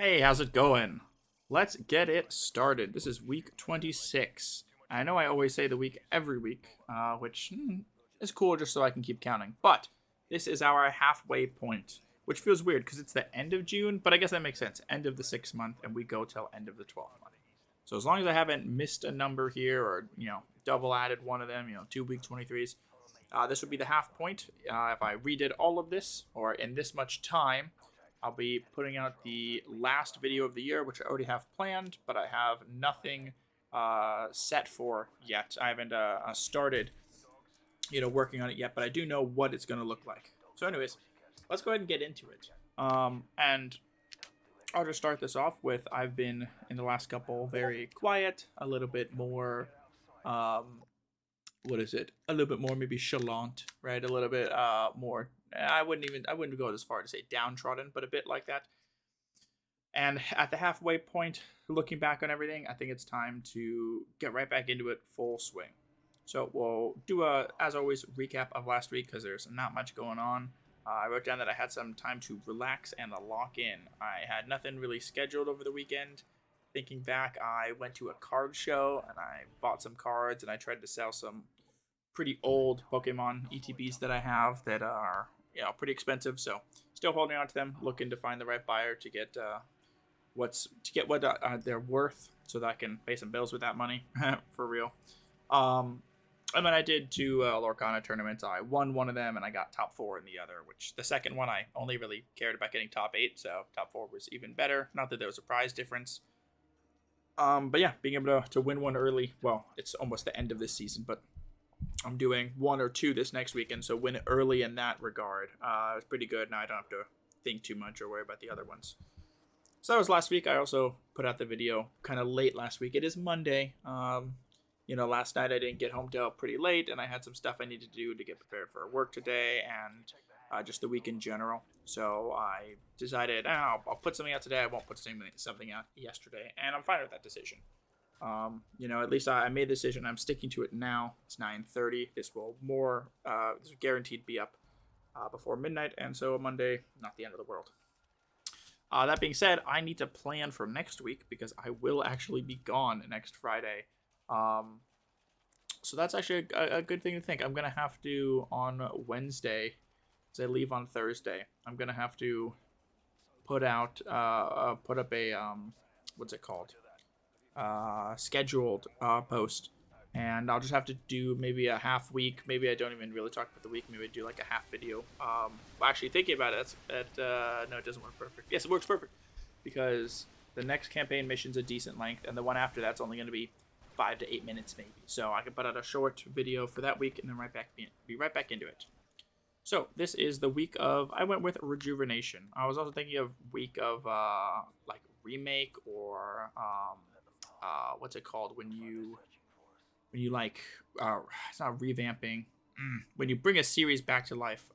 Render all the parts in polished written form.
Hey, how's it going? Let's get it started. This is week 26. I know I always say the week every week, which is cool just so I can keep counting. But this is our halfway point, which feels weird because it's the end of June, but I guess that makes sense. End of the 6th month, and we go till end of the 12th month. So as long as I haven't missed a number here or, double added one of them, 2 week 23s, this would be the half point. If I redid all of this or in this much time, I'll be putting out the last video of the year, which I already have planned, but I have nothing set for yet. I haven't started, working on it yet, but I do know what it's going to look like. So anyways, let's go ahead and get into it. And I'll just start this off with I've been, in the last couple, very quiet, a little bit more, what is it? A little bit more maybe chalant, right? A little bit more. I wouldn't go as far to say downtrodden, but a bit like that. And at the halfway point, looking back on everything, I think it's time to get right back into it full swing. So we'll do as always, recap of last week because there's not much going on. I wrote down that I had some time to relax and lock in. I had nothing really scheduled over the weekend. Thinking back, I went to a card show and I bought some cards and I tried to sell some pretty old Pokemon ETBs that I have that are pretty expensive. So still holding on to them, looking to find the right buyer to get what they're worth, so that I can pay some bills with that money for real. And then I did 2 Lorcana tournaments. I won one of them and I got top 4 in the other, which the second one I only really cared about getting top 8, so top 4 was even better. Not that there was a prize difference. But yeah, being able to win one early, well, it's almost the end of this season, but I'm doing 1 or 2 this next weekend, so win early in that regard. It's pretty good. Now I don't have to think too much or worry about the other ones. So that was last week. I also put out the video kind of late last week. It is Monday. Last night I didn't get home till pretty late, and I had some stuff I needed to do to get prepared for work today and just the week in general. So I decided, I'll put something out today. I won't put something out yesterday, and I'm fine with that decision. At least I made the decision. I'm sticking to it now. It's 9:30. This will this will guaranteed be up before midnight, and so Monday, not the end of the world. That being said, I need to plan for next week because I will actually be gone next Friday. So that's actually a good thing to think. I'm gonna have to on Wednesday, as I leave on Thursday. I'm gonna have to put up a what's it called? Scheduled post, and I'll just have to do maybe a half week. Maybe I don't even really talk about the week. Maybe I do like a half video. Actually thinking about it, no, it doesn't work perfect. Yes, it works perfect because the next campaign mission's a decent length, and the one after that's only going to be 5 to 8 minutes maybe. So I can put out a short video for that week and then be right back into it. So this is the week of, I went with Rejuvenation. I was also thinking of week of like remake or what's it called when you like it's not revamping, when you bring a series back to life,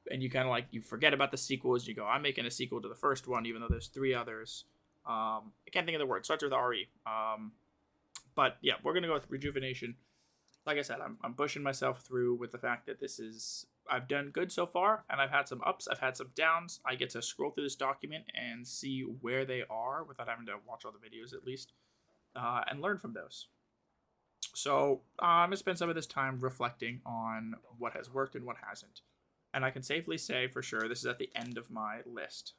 and you kind of like you forget about the sequels. You go, I'm making a sequel to the first one even though there's 3 others. I can't think of the word. Starts with RE. But yeah, we're gonna go with Rejuvenation. Like I said, I'm pushing myself through with the fact that I've done good so far, and I've had some ups, I've had some downs. I get to scroll through this document and see where they are without having to watch all the videos at least, and learn from those. So I'm going to spend some of this time reflecting on what has worked and what hasn't. And I can safely say for sure this is at the end of my list.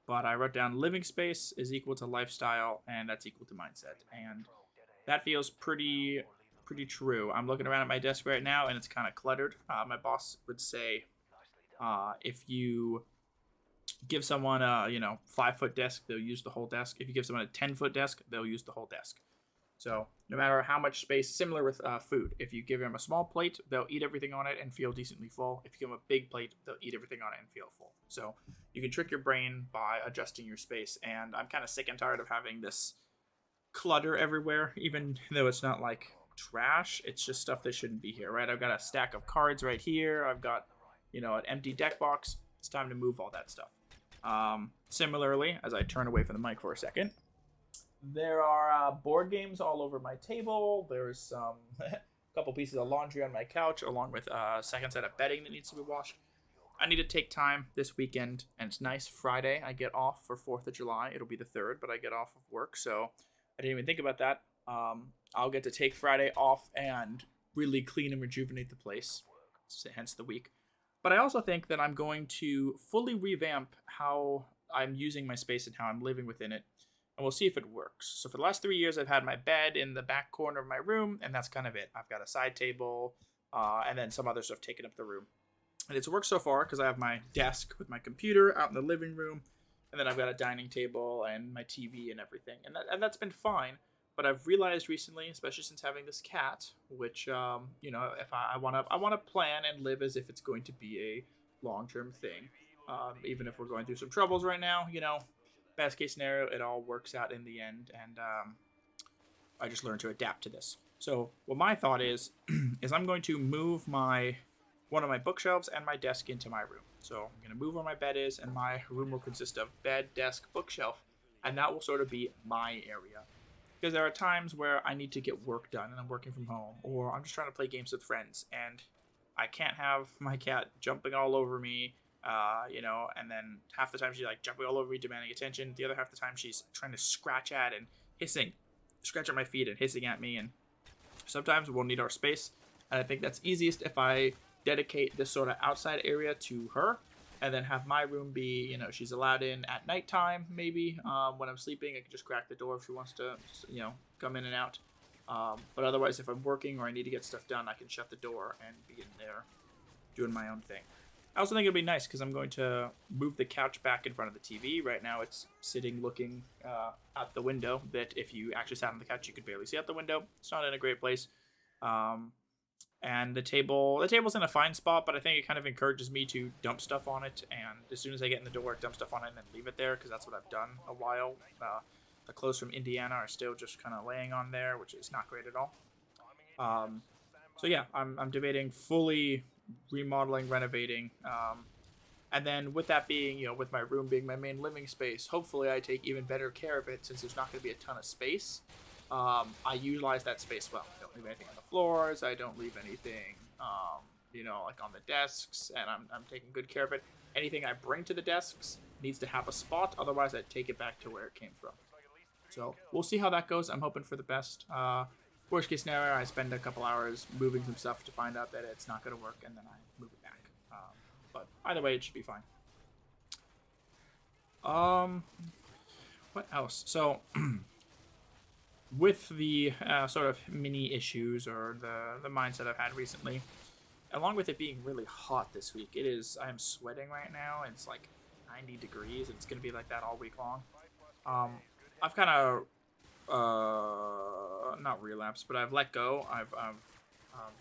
But I wrote down living space is equal to lifestyle, and that's equal to mindset. And that feels pretty true. I'm looking around at my desk right now, and it's kind of cluttered. My boss would say, if you give someone a 5-foot desk, they'll use the whole desk. If you give someone a 10-foot desk, they'll use the whole desk. So no matter how much space, similar with food. If you give them a small plate, they'll eat everything on it and feel decently full. If you give them a big plate, they'll eat everything on it and feel full. So you can trick your brain by adjusting your space. And I'm kind of sick and tired of having this clutter everywhere, even though it's not like trash. It's just stuff that shouldn't be here, right? I've got a stack of cards right here. I've got, an empty deck box. It's time to move all that stuff. Similarly, as I turn away from the mic for a second, there are board games all over my table. There's some couple pieces of laundry on my couch, along with a second set of bedding that needs to be washed. I need to take time this weekend, and it's nice. Friday, I get off for 4th of July. It'll be the 3rd, but I get off of work, so I didn't even think about that. I'll get to take Friday off and really clean and rejuvenate the place, hence the week. But I also think that I'm going to fully revamp how I'm using my space and how I'm living within it, and we'll see if it works. So for the last 3 years, I've had my bed in the back corner of my room, and that's kind of it. I've got a side table, and then some other stuff taking up the room. And it's worked so far because I have my desk with my computer out in the living room, and then I've got a dining table and my TV and everything, and that's been fine. But I've realized recently, especially since having this cat, which if I want to plan and live as if it's going to be a long-term thing, even if we're going through some troubles right now. Best case scenario, it all works out in the end, and I just learned to adapt to this. So what my thought is I'm going to move one of my bookshelves and my desk into my room. So I'm going to move where my bed is, and my room will consist of bed, desk, bookshelf, and that will sort of be my area. Because there are times where I need to get work done and I'm working from home, or I'm just trying to play games with friends, and I can't have my cat jumping all over me, and then half the time she's like jumping all over me, demanding attention. The other half the time she's trying to scratch at and scratch at my feet and hissing at me, and sometimes we'll need our space. And I think that's easiest if I dedicate this sort of outside area to her, and then have my room be, she's allowed in at nighttime, maybe. When I'm sleeping, I can just crack the door if she wants to, come in and out. But otherwise, if I'm working or I need to get stuff done, I can shut the door and be in there doing my own thing. I also think it'll be nice because I'm going to move the couch back in front of the TV. Right now, it's sitting looking out the window, that if you actually sat on the couch, you could barely see out the window. It's not in a great place. And the table's in a fine spot, but I think it kind of encourages me to dump stuff on it, and as soon as I get in the door, dump stuff on it and then leave it there, because that's what I've done a while. The clothes from Indiana are still just kind of laying on there, which is not great at all. So yeah, I'm debating fully remodeling, renovating, and then with that being, with my room being my main living space, hopefully I take even better care of it, since there's not going to be a ton of space. I utilize that space well. I don't leave anything on the floors. I don't leave anything, like on the desks, and I'm taking good care of it. Anything I bring to the desks needs to have a spot. Otherwise, I take it back to where it came from. So we'll see how that goes. I'm hoping for the best. Worst case scenario, I spend a couple hours moving some stuff to find out that it's not going to work, and then I move it back. But either way, it should be fine. What else? So with the sort of mini issues or the mindset I've had recently, along with it being really hot this week, I am sweating right now. It's like 90 degrees, and it's going to be like that all week long. I've kind of not relapsed, but I've let go. I've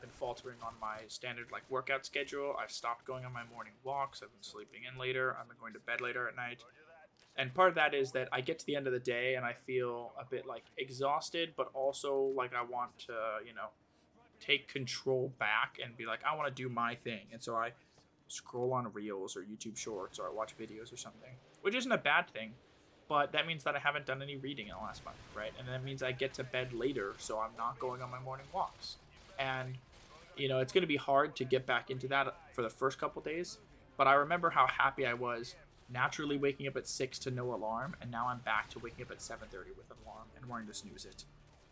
been faltering on my standard workout schedule. I've stopped going on my morning walks. I've been sleeping in later. I've been going to bed later at night. And part of that is that I get to the end of the day and I feel a bit exhausted, but also I want to, take control back and be I want to do my thing. And so I scroll on Reels or YouTube Shorts, or I watch videos or something, which isn't a bad thing, but that means that I haven't done any reading in the last month, right? And that means I get to bed later, so I'm not going on my morning walks. And, it's going to be hard to get back into that for the first couple days, but I remember how happy I was naturally waking up at 6 to no alarm, and now I'm back to waking up at 7:30 with an alarm and wanting to snooze it.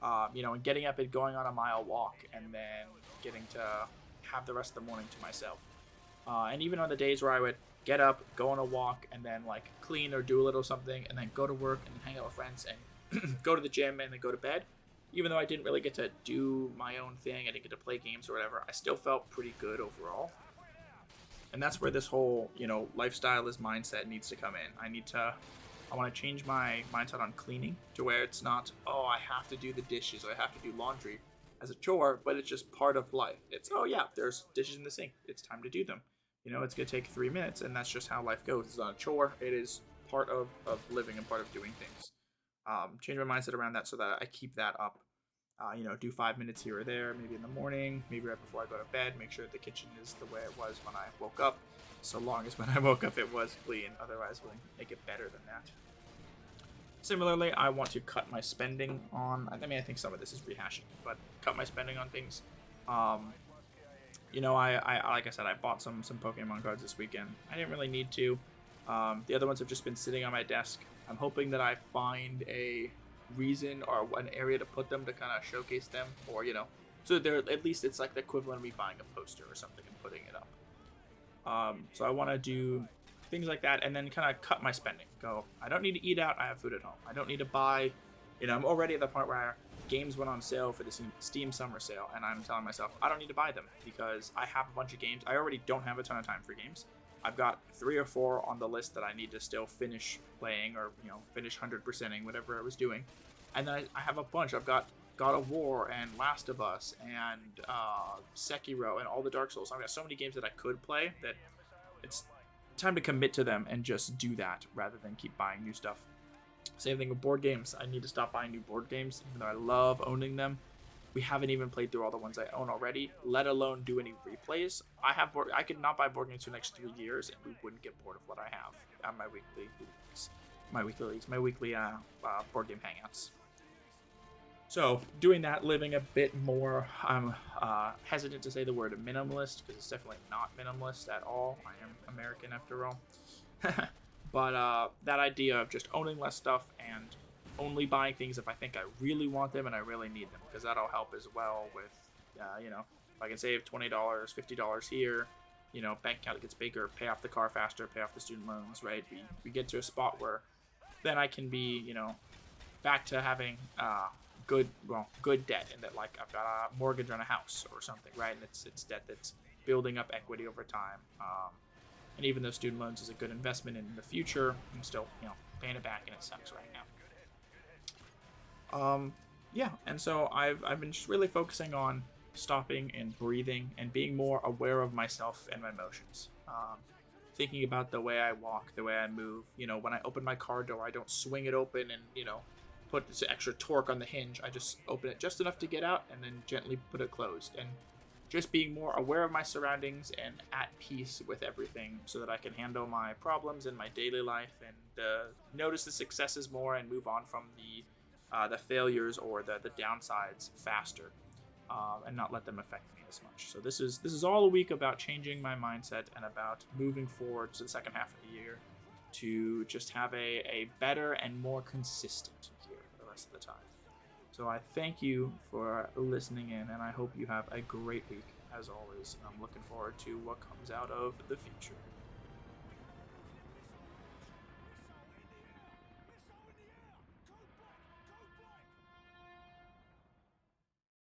And getting up and going on a mile walk, and then getting to have the rest of the morning to myself. And even on the days where I would get up, go on a walk, and then clean or do a little something, and then go to work and hang out with friends and go to the gym and then go to bed, even though I didn't really get to do my own thing, I didn't get to play games or whatever, I still felt pretty good overall. And that's where this whole, lifestyle is mindset needs to come in. I want to change my mindset on cleaning to where it's not, oh, I have to do the dishes, or I have to do laundry as a chore, but it's just part of life. It's, oh yeah, there's dishes in the sink. It's time to do them. It's going to take 3 minutes, and that's just how life goes. It's not a chore. It is part of living and part of doing things. Change my mindset around that so that I keep that up. Do 5 minutes here or there, maybe in the morning, maybe right before I go to bed, make sure the kitchen is the way it was when I woke up, so long as when I woke up it was clean. Otherwise, we'll make it better than that. Similarly, I want to cut my spending on, I think some of this is rehashing, but cut my spending on things. I like I said, I bought some Pokemon cards this weekend. I didn't really need to. The other ones have just been sitting on my desk. I'm hoping that I find a reason or an area to put them to kind of showcase them, or so they're at least it's like the equivalent of me buying a poster or something and putting it up. So I want to do things like that, and then kind of cut my spending. Go, I don't need to eat out. I have food at home. I don't need to buy. I'm already at the point where games went on sale for the Steam Summer Sale, and I'm telling myself I don't need to buy them because I have a bunch of games. I already don't have a ton of time for games. I've got 3 or 4 on the list that I need to still finish playing, or finish 100%ing whatever I was doing, and then I have a bunch. I've got God of War and Last of Us and Sekiro and all the Dark Souls. I've got so many games that I could play that it's time to commit to them and just do that rather than keep buying new stuff. Same thing with board games. I need to stop buying new board games, even though I love owning them. We haven't even played through all the ones I own already, let alone do any replays. I could not buy board games for the next 3 years, and we wouldn't get bored of what I have at my weekly board game hangouts. So doing that, living a bit more. I'm hesitant to say the word minimalist because it's definitely not minimalist at all. I am American after all. But that idea of just owning less stuff and only buying things if I think I really want them and I really need them, because that'll help as well with, if I can save $20, $50 here, bank account gets bigger, pay off the car faster, pay off the student loans, right? We get to a spot where then I can be, back to having good debt, and that like I've got a mortgage on a house or something, right? And it's debt that's building up equity over time. And even though student loans is a good investment in the future, I'm still, paying it back, and it sucks right now. Yeah, and so I've been just really focusing on stopping and breathing and being more aware of myself and my emotions. Thinking about the way I walk, the way I move. When I open my car door, I don't swing it open and, put this extra torque on the hinge. I just open it just enough to get out and then gently put it closed. And just being more aware of my surroundings and at peace with everything so that I can handle my problems in my daily life and notice the successes more and move on from the failures or the downsides faster, and not let them affect me as much. So this is all a week about changing my mindset and about moving forward to the second half of the year to just have a better and more consistent year for the rest of the time. So I thank you for listening in, and I hope you have a great week, as always. I'm looking forward to what comes out of the future.